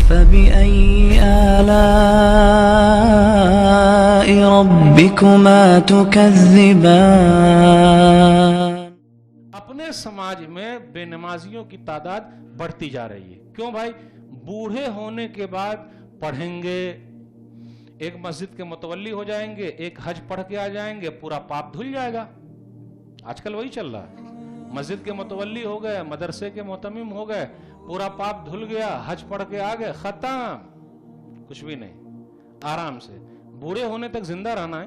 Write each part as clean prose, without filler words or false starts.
فبأي آلاء ربكما تكذبان۔ اپنے سماج میں بے نمازیوں کی تعداد بڑھتی جا رہی ہے۔ کیوں بھائی؟ بوڑھے ہونے کے بعد پڑھیں گے، ایک مسجد کے متولی ہو جائیں گے، ایک حج پڑھ کے آ جائیں گے، پورا پاپ دھل جائے گا۔ آج کل وہی چل رہا ہے، مسجد کے متولی ہو گئے، مدرسے کے محتمم ہو گئے، پورا پاپ دھل گیا، حج پڑھ کے آ گئے، ختم، کچھ بھی نہیں، آرام سے۔ بوڑھے ہونے تک زندہ رہنا ہے۔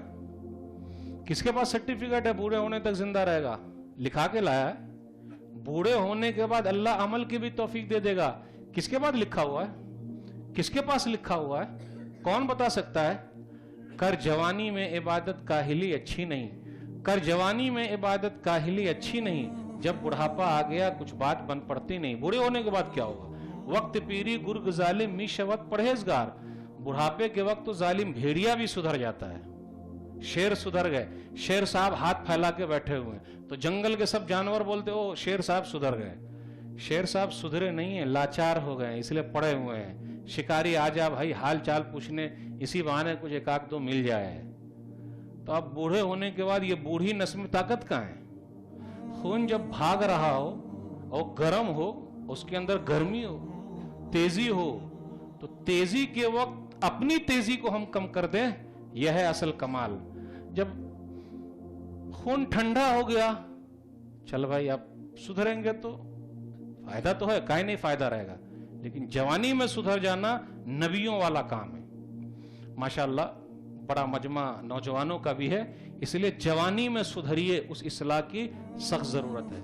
کس کے پاس سرٹیفکیٹ ہے بوڑھے ہونے تک زندہ رہے گا؟ لکھا کے لایا ہے۔ بوڑھے ہونے کے بعد اللہ عمل کی بھی توفیق دے دے گا۔ کس کے بعد لکھا ہوا ہے؟ کس کے پاس لکھا ہوا ہے؟ کون بتا سکتا ہے؟ کر جوانی میں عبادت کاہلی اچھی نہیں، کر جوانی میں عبادت کاہلی اچھی نہیں، جب بڑھاپا آ گیا کچھ بات بن پڑتی نہیں۔ بوڑھے ہونے کے بعد کیا ہوگا؟ وقت پیری گرگ ظالم می شود پرہیزگار۔ بڑھاپے کے وقت تو ظالم بھیڑیا بھی سدھر جاتا ہے۔ شیر سدھر گئے، شیر صاحب ہاتھ پھیلا کے بیٹھے ہوئے ہیں تو جنگل کے سب جانور بولتے ہو شیر صاحب سدھر گئے۔ شیر صاحب سدھرے نہیں ہیں، لاچار ہو گئے اس لیے پڑے ہوئے ہیں۔ شکاری آ جا بھائی حال چال پوچھنے، اسی بہانے کچھ ایک آدھ دو مل جائے۔ تو اب بوڑھے ہونے کے بعد یہ بوڑھی نسل میں طاقت کہاں ہے؟ خون جب بھاگ رہا ہو اور گرم ہو، اس کے اندر گرمی ہو، تیزی ہو، تو تیزی کے وقت اپنی تیزی کو ہم کم کر دیں، یہ ہے اصل کمال۔ جب خون ٹھنڈا ہو گیا، چل بھائی اب سدھریں گے تو فائدہ تو ہے، کہیں نہیں فائدہ رہے گا، لیکن جوانی میں سدھر جانا نبیوں والا کام ہے۔ ماشاءاللہ بڑا مجمع نوجوانوں کا بھی ہے، اس لیے جوانی میں سدھریے، اس اصلاح کی سخت ضرورت ہے۔